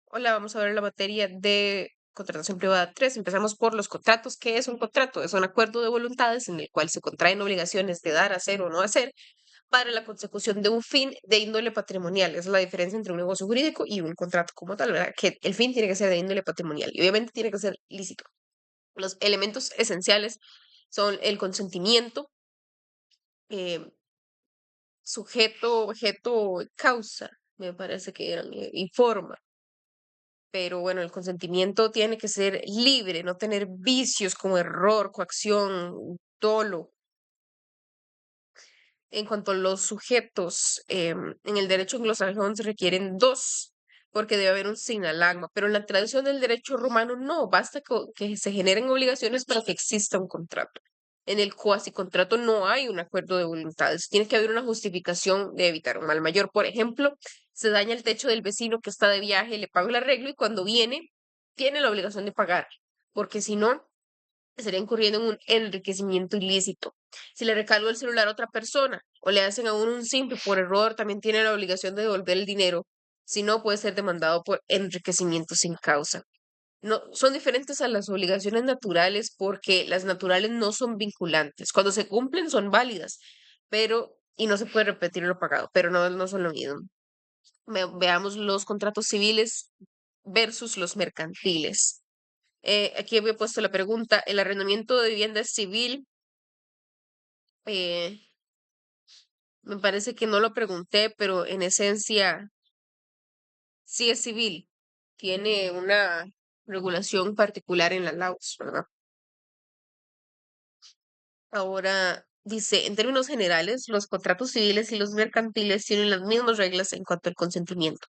Hola, vamos a ver la materia de contratación privada 3. Empezamos por los contratos. ¿Qué es un contrato? Es un acuerdo de voluntades en el cual se contraen obligaciones de dar, hacer o no hacer para la consecución de un fin de índole patrimonial. Esa es la diferencia entre un negocio jurídico y un contrato como tal, ¿verdad? Que el fin tiene que ser de índole patrimonial y obviamente tiene que ser lícito. Los elementos esenciales son el consentimiento, eh, sujeto, objeto, causa, me parece que eran, y forma. Pero bueno, el consentimiento tiene que ser libre, no tener vicios como error, coacción, dolo. En cuanto a los sujetos, en el derecho anglosajón se requieren dos, porque debe haber un sinalagma, pero en la tradición del derecho romano no, basta que se generen obligaciones para que exista un contrato. En el cuasi contrato no hay un acuerdo de voluntades, tiene que haber una justificación de evitar un mal mayor. Por ejemplo, se daña el techo del vecino que está de viaje, le pago el arreglo y cuando viene tiene la obligación de pagar, porque si no, estaría incurriendo en un enriquecimiento ilícito. Si le recargo el celular a otra persona o le hacen a uno un simple por error, también tiene la obligación de devolver el dinero. Si no, puede ser demandado por enriquecimiento sin causa. No, son diferentes a las obligaciones naturales porque las naturales no son vinculantes. Cuando se cumplen son válidas, pero y no se puede repetir lo pagado, pero no son lo mismo. Veamos los contratos civiles versus los mercantiles. Aquí había puesto la pregunta, ¿el arrendamiento de vivienda es civil? Eh, Me parece que no lo pregunté, pero en esencia sí es civil. Tiene una regulación particular en la LAUS, ¿verdad? Ahora dice, en términos generales, los contratos civiles y los mercantiles tienen las mismas reglas en cuanto al consentimiento.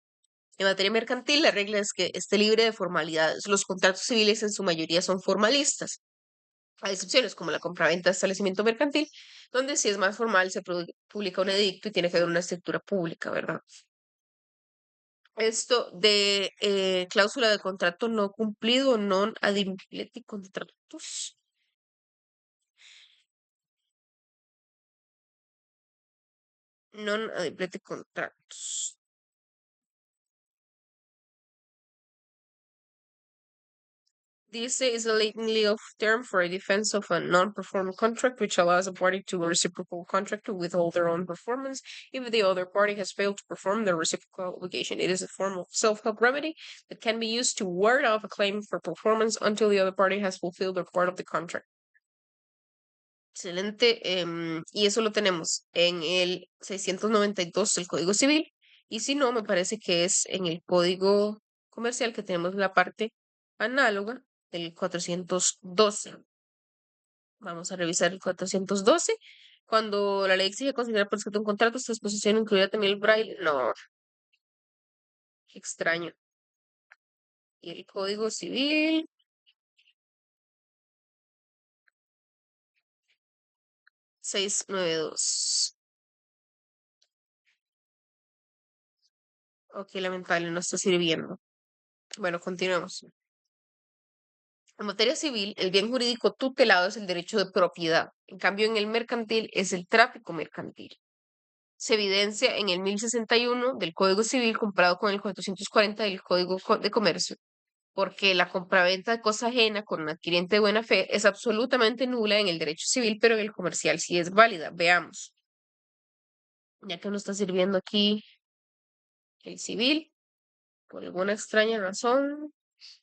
En materia mercantil, la regla es que esté libre de formalidades. Los contratos civiles en su mayoría son formalistas. Hay excepciones como la compraventa de establecimiento mercantil, donde si es más formal se publica un edicto y tiene que haber una estructura pública, ¿verdad? Esto de cláusula de contrato no cumplido, non adimpleti contractus. Non adimpleti contractus. Dice is a Latin legal term for a defense of a non-performing contract, which allows a party to a reciprocal contract to withhold their own performance if the other party has failed to perform their reciprocal obligation. It is a form of self-help remedy that can be used to ward off a claim for performance until the other party has fulfilled their part of the contract. Excelente. Y eso lo tenemos en el 692 del Código Civil. Y si no, me parece que es en el Código Comercial que tenemos la parte análoga del 412. Vamos a revisar el 412. Cuando la ley exige considerar por escrito un contrato, esta disposición incluye también el braille. No, qué extraño. Y el Código Civil 692. Ok, lamentable, no está sirviendo. Bueno, continuemos. En materia civil, el bien jurídico tutelado es el derecho de propiedad. En cambio, en el mercantil es el tráfico mercantil. Se evidencia en el 1061 del Código Civil comparado con el 440 del Código de Comercio, porque la compraventa de cosa ajena con un adquiriente de buena fe es absolutamente nula en el derecho civil, pero en el comercial sí es válida. Veamos, ya que nos está sirviendo aquí el civil, por alguna extraña razón.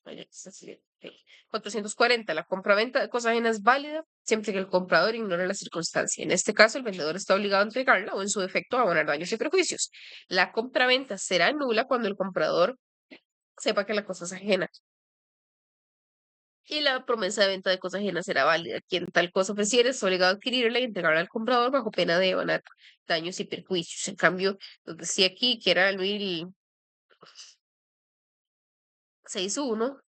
Vaya, está sirviendo. Ok. 440. La compraventa de cosa ajena es válida siempre que el comprador ignore la circunstancia. En este caso, el vendedor está obligado a entregarla o, en su defecto, a abonar daños y perjuicios. La compraventa será nula cuando el comprador sepa que la cosa es ajena. Y la promesa de venta de cosa ajena será válida. Quien tal cosa ofreciere es obligado a adquirirla y entregarla al comprador bajo pena de abonar daños y perjuicios. En cambio, lo decía aquí que era el 1061,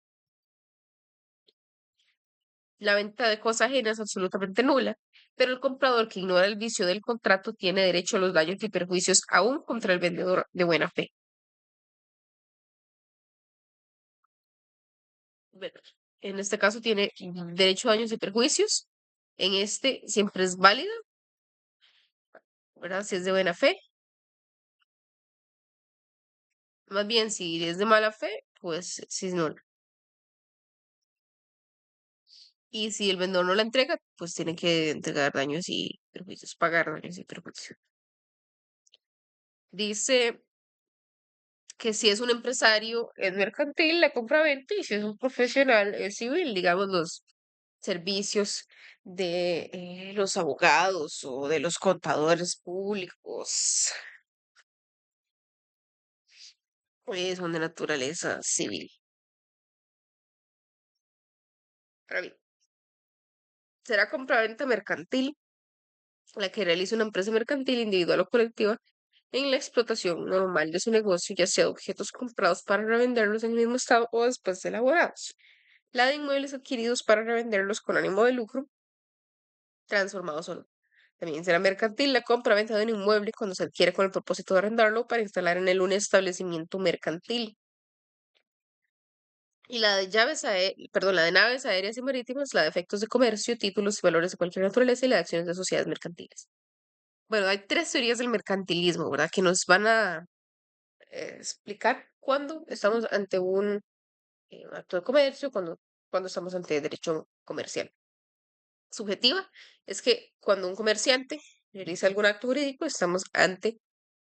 la venta de cosa ajena es absolutamente nula, pero el comprador que ignora el vicio del contrato tiene derecho a los daños y perjuicios aún contra el vendedor de buena fe. Bueno, en este caso tiene derecho a daños y perjuicios. En este siempre es válida, ¿verdad? Si es de buena fe. Más bien, si es de mala fe, pues si no, y si el vendedor no la entrega, pues tiene que entregar daños y perjuicios, pagar daños y perjuicios. Dice que si es un empresario es mercantil la compraventa y si es un profesional es civil, digamos los servicios de los abogados o de los contadores públicos, son de naturaleza civil. Ahora bien, será compraventa mercantil la que realiza una empresa mercantil individual o colectiva en la explotación normal de su negocio, ya sea objetos comprados para revenderlos en el mismo estado o después de elaborados. La de inmuebles adquiridos para revenderlos con ánimo de lucro, transformados o no. También será mercantil la compra-venta de un inmueble cuando se adquiere con el propósito de arrendarlo para instalar en él un establecimiento mercantil. Y la de la de naves aéreas y marítimas, la de efectos de comercio, títulos y valores de cualquier naturaleza y la de acciones de sociedades mercantiles. Bueno, hay tres teorías del mercantilismo, ¿verdad? Que nos van a explicar cuándo estamos ante un acto de comercio, cuando estamos ante derecho comercial. Subjetiva es que cuando un comerciante realiza algún acto jurídico, estamos ante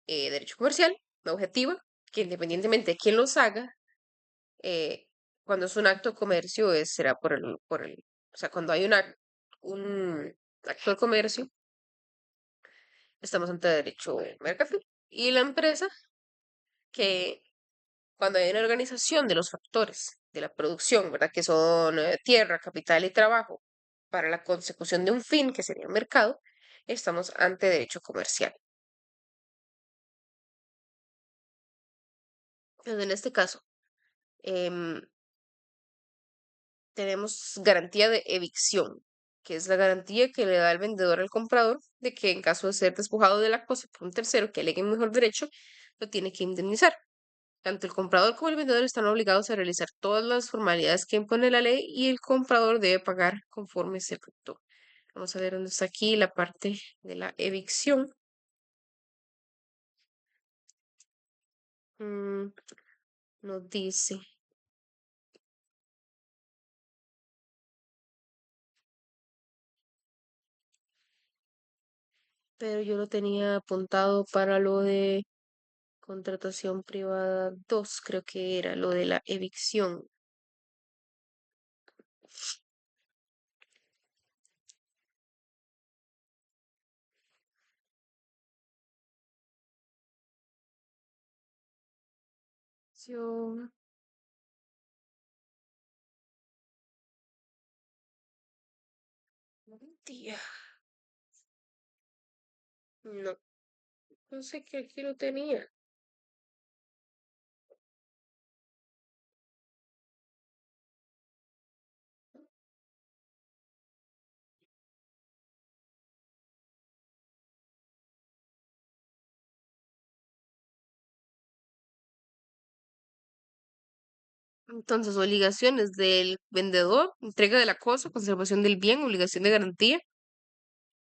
derecho comercial. La objetiva, que independientemente de quién los haga, eh, cuando es un acto de comercio, será o sea, cuando hay un acto de comercio, estamos ante derecho mercantil. Y la empresa, que cuando hay una organización de los factores de la producción, ¿verdad? Que son tierra, capital y trabajo para la consecución de un fin, que sería el mercado, estamos ante derecho comercial. Entonces, en este caso, em, tenemos garantía de evicción, que es la garantía que le da el vendedor al comprador de que en caso de ser despojado de la cosa por un tercero que alegue mejor derecho, lo tiene que indemnizar. Tanto el comprador como el vendedor están obligados a realizar todas las formalidades que impone la ley y el comprador debe pagar conforme se efectúe. Vamos a ver dónde está aquí la parte de la evicción. Mm, nos dice, pero yo lo tenía apuntado para lo de contratación privada 2, creo que era lo de la evicción. Yo, tía, no, no sé que aquí lo tenía. Entonces, obligaciones del vendedor, entrega de la cosa, conservación del bien, obligación de garantía,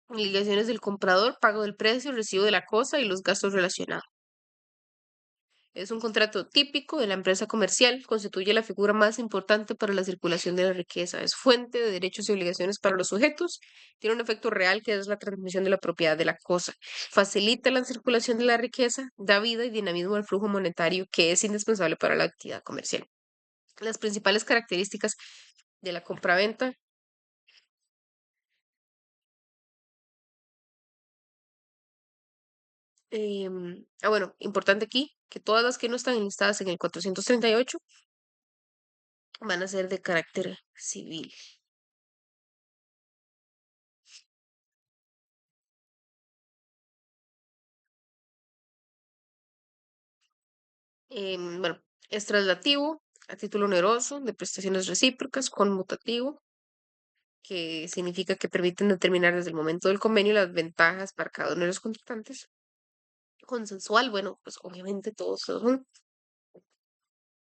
obligaciones del comprador, pago del precio, recibo de la cosa y los gastos relacionados. Es un contrato típico de la empresa comercial, constituye la figura más importante para la circulación de la riqueza, es fuente de derechos y obligaciones para los sujetos, tiene un efecto real que es la transmisión de la propiedad de la cosa, facilita la circulación de la riqueza, da vida y dinamismo al flujo monetario que es indispensable para la actividad comercial. Las principales características de la compraventa. Bueno, importante aquí que todas las que no están enlistadas en el 438 van a ser de carácter civil. Bueno, es traslativo a título oneroso de prestaciones recíprocas, conmutativo, que significa que permiten determinar desde el momento del convenio las ventajas para cada uno de los contratantes. Consensual, bueno, pues obviamente todos lo son.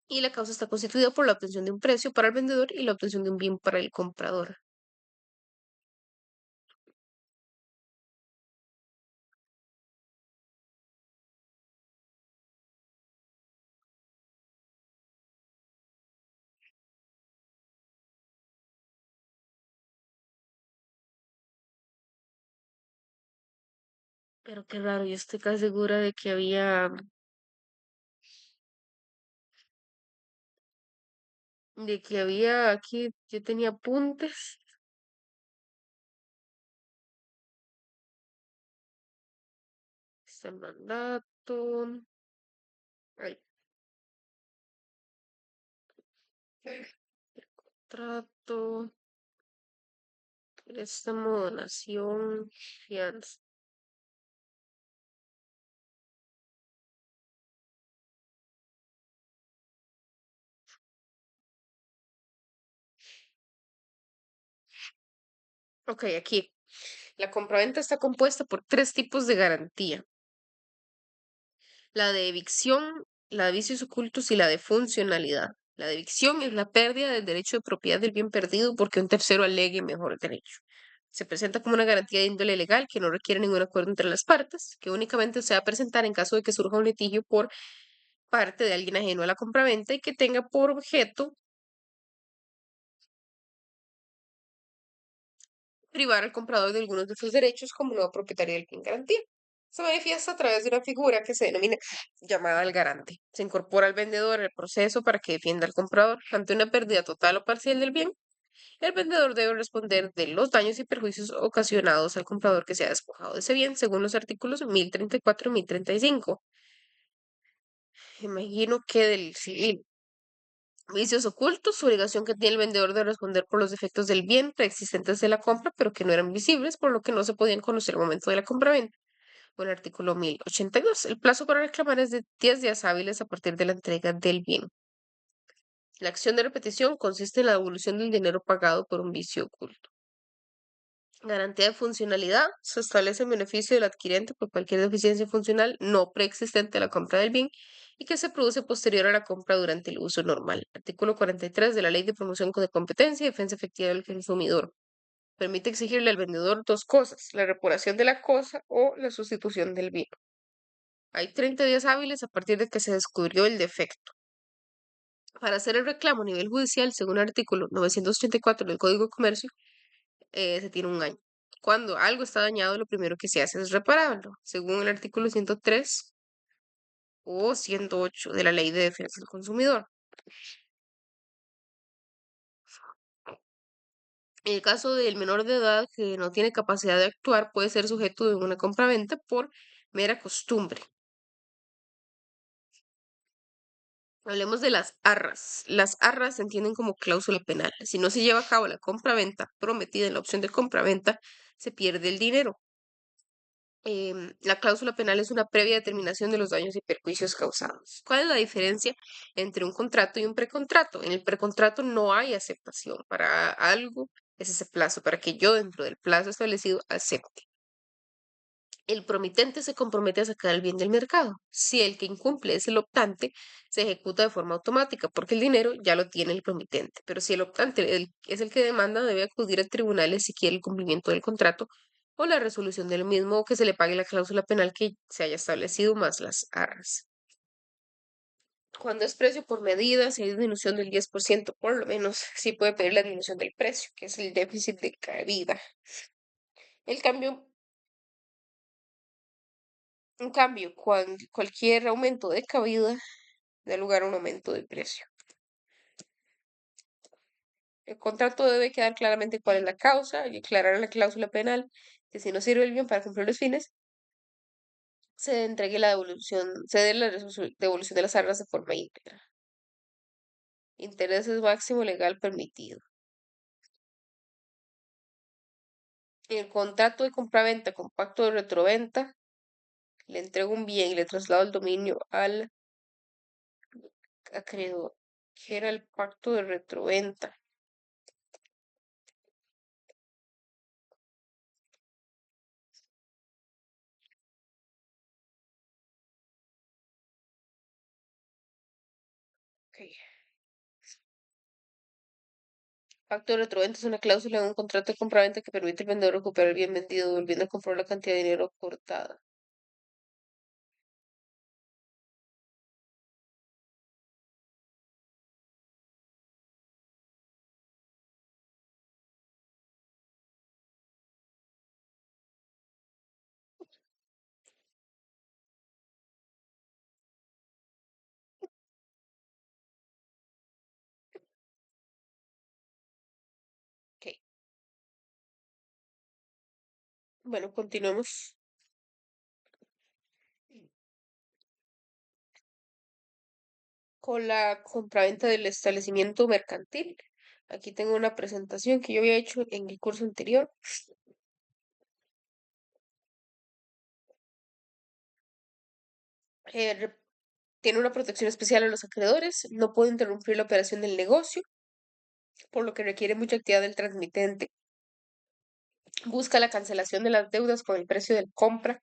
Y la causa está constituida por la obtención de un precio para el vendedor y la obtención de un bien para el comprador. Pero qué raro, yo estoy casi segura de que había aquí, yo tenía apuntes. Está el mandato. Ay, trato, préstamo, donación, fianza. Ok, aquí. La compraventa está compuesta por tres tipos de garantía: la de evicción, la de vicios ocultos y la de funcionalidad. La de evicción es la pérdida del derecho de propiedad del bien perdido porque un tercero alegue mejor derecho. Se presenta como una garantía de índole legal que no requiere ningún acuerdo entre las partes, que únicamente se va a presentar en caso de que surja un litigio por parte de alguien ajeno a la compraventa y que tenga por objeto privar al comprador de algunos de sus derechos como nuevo propietario del bien garantía. Se manifiesta a través de una figura que se denomina llamada al garante. Se incorpora al vendedor el proceso para que defienda al comprador ante una pérdida total o parcial del bien. El vendedor debe responder de los daños y perjuicios ocasionados al comprador que se ha despojado de ese bien, según los artículos 1034 y 1035. Imagino que del civil. Vicios ocultos, su obligación que tiene el vendedor de responder por los defectos del bien preexistentes de la compra, pero que no eran visibles, por lo que no se podían conocer al momento de la compraventa. O el artículo 1082. El plazo para reclamar es de 10 días hábiles a partir de la entrega del bien. La acción de repetición consiste en la devolución del dinero pagado por un vicio oculto. Garantía de funcionalidad. Se establece en beneficio del adquirente por cualquier deficiencia funcional no preexistente a la compra del bien y que se produce posterior a la compra durante el uso normal. Artículo 43 de la Ley de Promoción de Competencia y Defensa Efectiva del Consumidor. Permite exigirle al vendedor dos cosas: la reparación de la cosa o la sustitución del bien. Hay 30 días hábiles a partir de que se descubrió el defecto. Para hacer el reclamo a nivel judicial, según el artículo 984 del Código de Comercio, se tiene un año. Cuando algo está dañado, lo primero que se hace es repararlo, según el artículo 103 o 108 de la Ley de Defensa del Consumidor. En el caso del menor de edad que no tiene capacidad de actuar, puede ser sujeto de una compraventa por mera costumbre. Hablemos de las arras. Las arras se entienden como cláusula penal. Si no se lleva a cabo la compraventa prometida en la opción de compraventa, se pierde el dinero. La cláusula penal es una previa determinación de los daños y perjuicios causados. ¿Cuál es la diferencia entre un contrato y un precontrato? En el precontrato no hay aceptación. Para algo es ese plazo, para que yo dentro del plazo establecido acepte. El promitente se compromete a sacar el bien del mercado. Si el que incumple es el optante, se ejecuta de forma automática porque el dinero ya lo tiene el promitente. Pero si el optante es el que demanda, debe acudir a tribunales si quiere el cumplimiento del contrato o la resolución del mismo o que se le pague la cláusula penal que se haya establecido más las arras. Cuando es precio por medida, si hay disminución del 10%, por lo menos sí puede pedir la disminución del precio, que es el déficit de cabida. El cambio En cambio, cualquier aumento de cabida da lugar a un aumento de precio. El contrato debe quedar claramente cuál es la causa y aclarar en la cláusula penal que si no sirve el bien para cumplir los fines, se dé la devolución de las arras de forma íntegra. Intereses máximo legal permitido. En el contrato de compraventa con pacto de retroventa, le entrego un bien y le traslado el dominio al acreedor, que era el pacto de retroventa. Ok. Pacto de retroventa es una cláusula en un contrato de compraventa que permite al vendedor recuperar el bien vendido, volviendo a comprar la cantidad de dinero aportada. Bueno, continuemos con la compraventa del establecimiento mercantil. Aquí tengo una presentación que yo había hecho en el curso anterior. Eh, Tiene una protección especial a los acreedores, no puede interrumpir la operación del negocio, por lo que requiere mucha actividad del transmitente. Busca la cancelación de las deudas con el precio de compra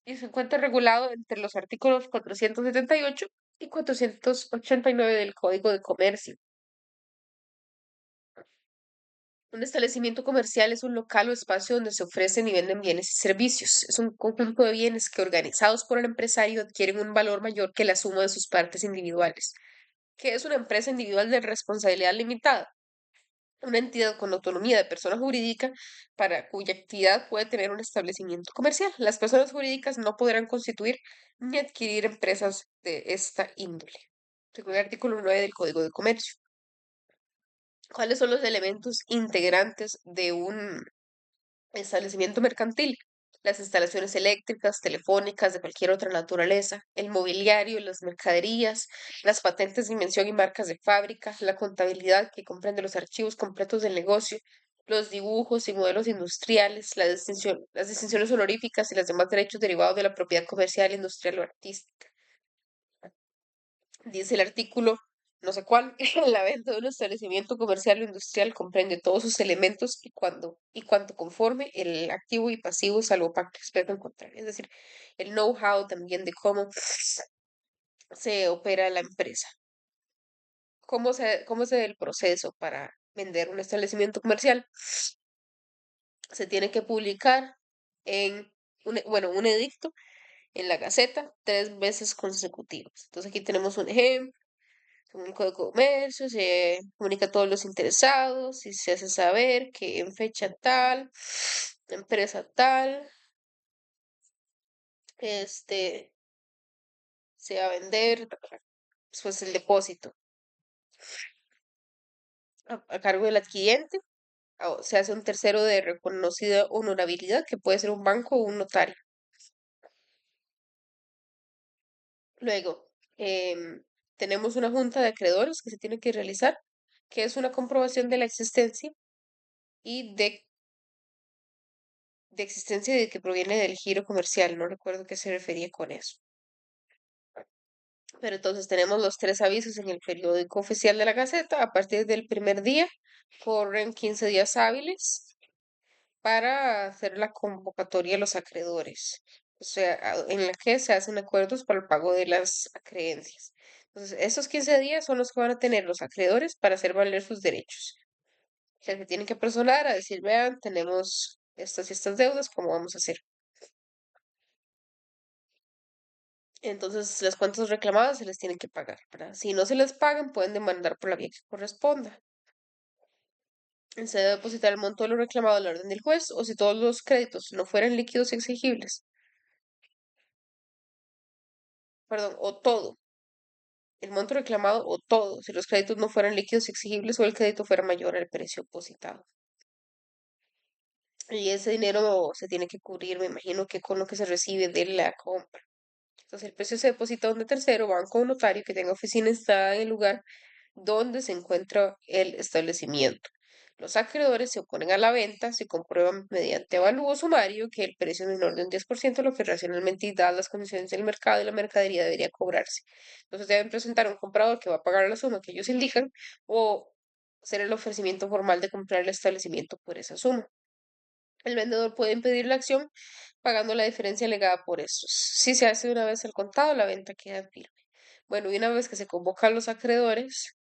y se encuentra regulado entre los artículos 478 y 489 del Código de Comercio. Un establecimiento comercial es un local o espacio donde se ofrecen y venden bienes y servicios. Es un conjunto de bienes que, organizados por el empresario, adquieren un valor mayor que la suma de sus partes individuales. ¿Qué es una empresa individual de responsabilidad limitada? Una entidad con autonomía de persona jurídica para cuya actividad puede tener un establecimiento comercial. Las personas jurídicas no podrán constituir ni adquirir empresas de esta índole, según el artículo 9 del Código de Comercio. ¿Cuáles son los elementos integrantes de un establecimiento mercantil? Las instalaciones eléctricas, telefónicas, de cualquier otra naturaleza, el mobiliario, las mercaderías, las patentes, dimensión y marcas de fábrica, la contabilidad que comprende los archivos completos del negocio, los dibujos y modelos industriales, las distinciones honoríficas y los demás derechos derivados de la propiedad comercial, industrial o artística. Dice el artículo, no sé cuál, la venta de un establecimiento comercial o industrial comprende todos sus elementos y cuanto conforme el activo y pasivo, salvo pacto expreso en contrario. Es decir, el know-how también de cómo se opera la empresa, cómo se da el proceso para vender un establecimiento comercial. Se tiene que publicar en un edicto en la Gaceta 3 veces consecutivas. Entonces aquí tenemos un ejemplo. Un código de comercio, se comunica a todos los interesados y se hace saber que en fecha tal, empresa tal, este, se va a vender, pues el depósito a cargo del adquiriente, o se hace un tercero de reconocida honorabilidad, que puede ser un banco o un notario. Luego, tenemos una junta de acreedores que se tiene que realizar, que es una comprobación de la existencia y de existencia y de que proviene del giro comercial. No recuerdo qué se refería con eso. Pero entonces tenemos los 3 avisos en el periódico oficial de la Gaceta. A partir del primer día, corren 15 días hábiles para hacer la convocatoria a los acreedores. O sea, en la que se hacen acuerdos para el pago de las acreencias. Entonces, esos 15 días son los que van a tener los acreedores para hacer valer sus derechos. O sea, se tienen que personar a decir, vean, tenemos estas y estas deudas, ¿cómo vamos a hacer? Entonces, las cuentas reclamadas se les tienen que pagar, ¿verdad? Si no se les pagan, pueden demandar por la vía que corresponda. Se debe depositar el monto de lo reclamado a la orden del juez o si todos los créditos no fueran líquidos y exigibles, perdón, o todo, el monto reclamado o todo, si los créditos no fueran líquidos y exigibles o el crédito fuera mayor al precio depositado. Y ese dinero se tiene que cubrir, me imagino que con lo que se recibe de la compra. Entonces, el precio se deposita donde tercero, banco o notario que tenga oficina instalada en el lugar donde se encuentra el establecimiento. Los acreedores se oponen a la venta si comprueban mediante avalúo sumario que el precio es menor de un 10% de lo que racionalmente y dadas las condiciones del mercado y la mercadería debería cobrarse. Entonces deben presentar a un comprador que va a pagar la suma que ellos indican o hacer el ofrecimiento formal de comprar el establecimiento por esa suma. El vendedor puede impedir la acción pagando la diferencia alegada por estos. Si se hace una vez el contado, la venta queda firme. Bueno, y una vez que se convocan los acreedores,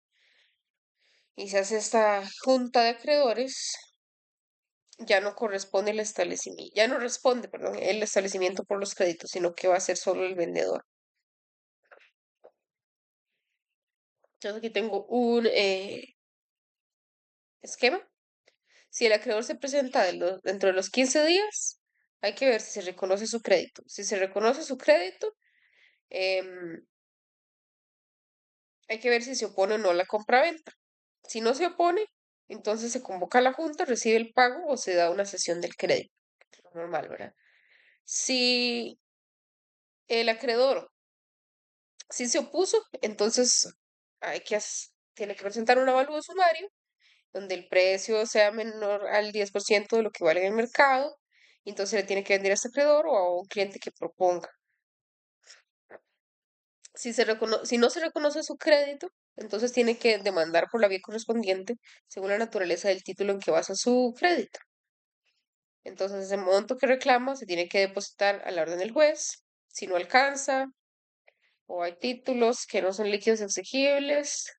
y se hace esta junta de acreedores, ya no corresponde el establecimiento, ya no responde, perdón, el establecimiento por los créditos, sino que va a ser solo el vendedor. Entonces aquí tengo un esquema. Si el acreedor se presenta dentro de los 15 días, hay que ver si se reconoce su crédito. Si se reconoce su crédito, em, hay que ver si se opone o no a la compraventa. Si no se opone, Entonces se convoca a la junta, recibe el pago o se da una cesión del crédito. Lo normal, ¿verdad? Si el acreedor sí se opuso, entonces tiene que presentar un avalúo sumario donde el precio sea menor al 10% de lo que vale en el mercado, y entonces le tiene que vender a este acreedor o a un cliente que proponga. Si no se reconoce su crédito, entonces tiene que demandar por la vía correspondiente según la naturaleza del título en que basa su crédito. Entonces, ese monto que reclama se tiene que depositar a la orden del juez. Si no alcanza o hay títulos que no son líquidos exigibles,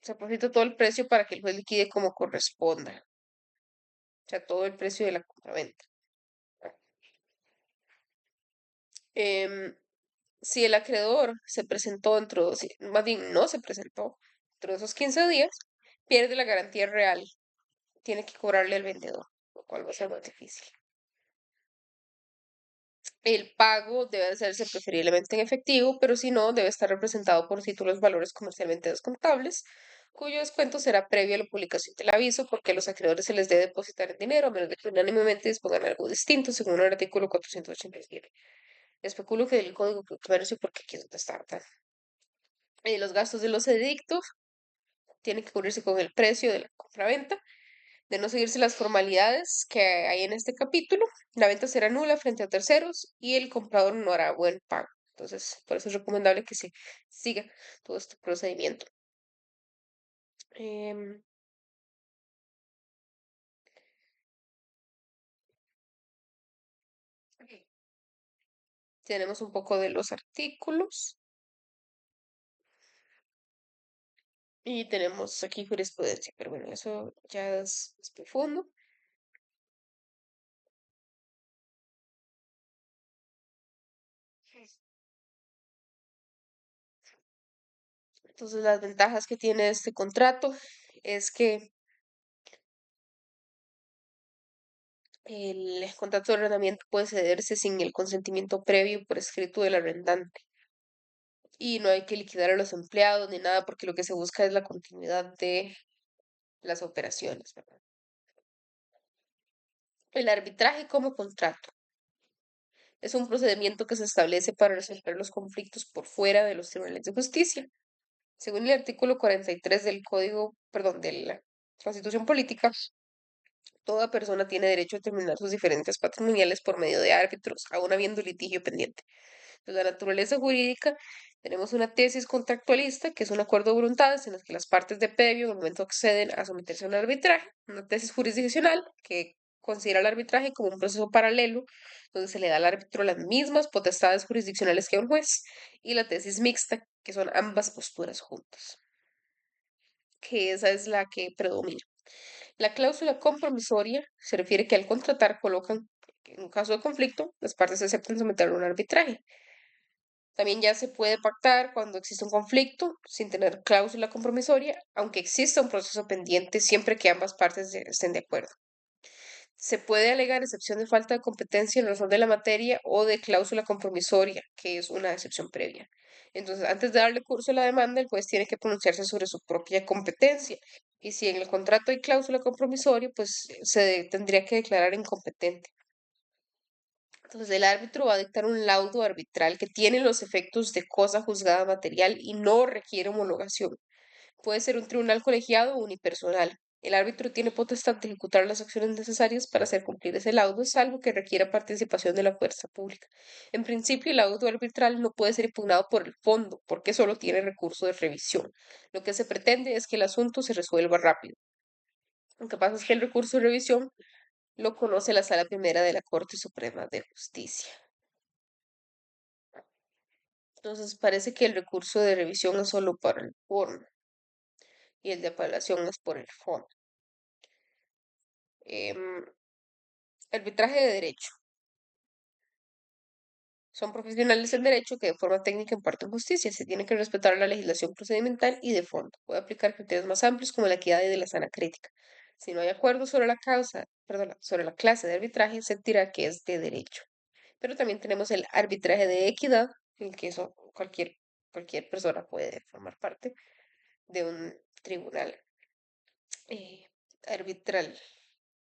se deposita todo el precio para que el juez liquide como corresponda. O sea, todo el precio de la compraventa. Em, si el acreedor se presentó más bien no se presentó dentro de esos 15 días, pierde la garantía real. Tiene que cobrarle al vendedor, lo cual va a ser más difícil. El pago debe hacerse preferiblemente en efectivo, pero si no, debe estar representado por títulos valores comercialmente descontables, cuyo descuento será previo a la publicación del aviso, porque a los acreedores se les debe depositar el dinero, a menos de que unánimemente dispongan algo distinto, según el artículo 487. Especulo que del Código de Comercio, porque aquí es donde está, ¿verdad? Los gastos de los edictos tienen que cubrirse con el precio de la compraventa. De no seguirse las formalidades que hay en este capítulo, la venta será nula frente a terceros y el comprador no hará buen pago. Entonces, por eso es recomendable que se siga todo este procedimiento. Em, Tenemos un poco de los artículos y tenemos aquí jurisprudencia, pero bueno, eso ya es profundo. Entonces, las ventajas que tiene este contrato es que el contrato de arrendamiento puede cederse sin el consentimiento previo por escrito del arrendante. Y no hay que liquidar a los empleados ni nada porque lo que se busca es la continuidad de las operaciones, ¿verdad? El arbitraje como contrato es un procedimiento que se establece para resolver los conflictos por fuera de los tribunales de justicia. Según el artículo 43 del Código, perdón, de la Constitución Política, toda persona tiene derecho a terminar sus diferencias patrimoniales por medio de árbitros, aun habiendo litigio pendiente. De la naturaleza jurídica, tenemos una tesis contractualista, que es un acuerdo de voluntades en el que las partes de previo en el momento acceden a someterse a un arbitraje, una tesis jurisdiccional, que considera el arbitraje como un proceso paralelo, donde se le da al árbitro las mismas potestades jurisdiccionales que a un juez, y la tesis mixta, que son ambas posturas juntas, que esa es la que predomina. La cláusula compromisoria se refiere que al contratar colocan, en un caso de conflicto, las partes aceptan someterlo a un arbitraje. También ya se puede pactar cuando existe un conflicto sin tener cláusula compromisoria, aunque exista un proceso pendiente siempre que ambas partes estén de acuerdo. Se puede alegar excepción de falta de competencia en razón de la materia o de cláusula compromisoria, que es una excepción previa. Entonces, antes de darle curso a la demanda, el juez tiene que pronunciarse sobre su propia competencia. Y si en el contrato hay cláusula compromisoria, pues se tendría que declarar incompetente. Entonces, el árbitro va a dictar un laudo arbitral que tiene los efectos de cosa juzgada material y no requiere homologación. Puede ser un tribunal colegiado o unipersonal. El árbitro tiene potestad de ejecutar las acciones necesarias para hacer cumplir ese laudo, salvo que requiera participación de la fuerza pública. En principio, el laudo arbitral no puede ser impugnado por el fondo, porque solo tiene recurso de revisión. Lo que se pretende es que el asunto se resuelva rápido. Lo que pasa es que el recurso de revisión lo conoce la Sala Primera de la Corte Suprema de Justicia. Entonces parece que el recurso de revisión es solo para el fondo y el de apelación es por el fondo. Em, Arbitraje de derecho. Son profesionales en derecho que de forma técnica imparten justicia. Se tiene que respetar la legislación procedimental y de fondo. Puede aplicar criterios más amplios como la equidad y de la sana crítica. Si no hay acuerdo sobre la causa, perdón, sobre la clase de arbitraje, se dirá que es de derecho. Pero también tenemos el arbitraje de equidad, en el que eso cualquier cualquier persona puede formar parte de un tribunal eh, arbitral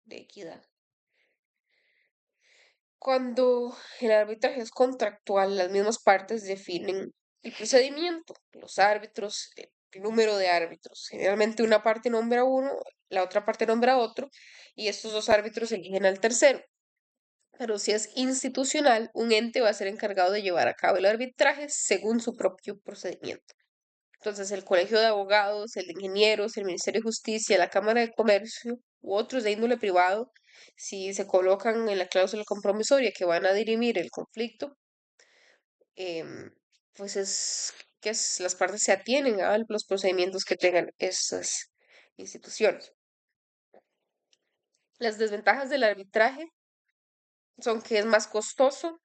de equidad. Cuando el arbitraje es contractual, las mismas partes definen el procedimiento, los árbitros, el número de árbitros. Generalmente una parte nombra a uno, la otra parte nombra a otro, y estos dos árbitros eligen al tercero. Pero si es institucional, un ente va a ser encargado de llevar a cabo el arbitraje según su propio procedimiento. Entonces, el Colegio de Abogados, el de Ingenieros, el Ministerio de Justicia, la Cámara de Comercio u otros de índole privado, si se colocan en la cláusula compromisoria que van a dirimir el conflicto, em, pues es que las partes se atienen a los procedimientos que tengan estas instituciones. Las desventajas del arbitraje son que es más costoso,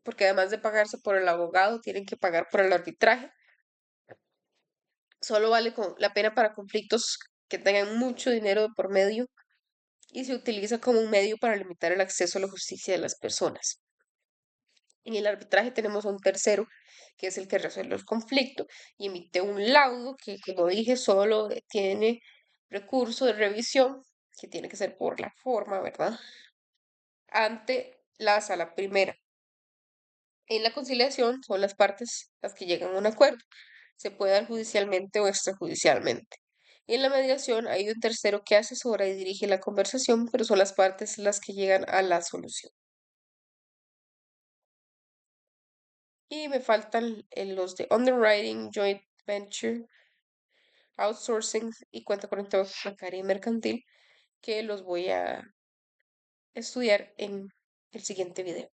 porque además de pagarse por el abogado, tienen que pagar por el arbitraje. Solo vale la pena para conflictos que tengan mucho dinero de por medio y se utiliza como un medio para limitar el acceso a la justicia de las personas. En el arbitraje tenemos a un tercero, que es el que resuelve el conflicto, y emite un laudo que, como dije, solo tiene recurso de revisión, que tiene que ser por la forma, ¿verdad? Ante la sala primera. En la conciliación son las partes las que llegan a un acuerdo. Se puede dar judicialmente o extrajudicialmente. Y en la mediación hay un tercero que asesora y dirige la conversación, pero son las partes las que llegan a la solución. Y me faltan los de underwriting, joint venture, outsourcing y cuenta corriente bancaria y mercantil, que los voy a estudiar en el siguiente video.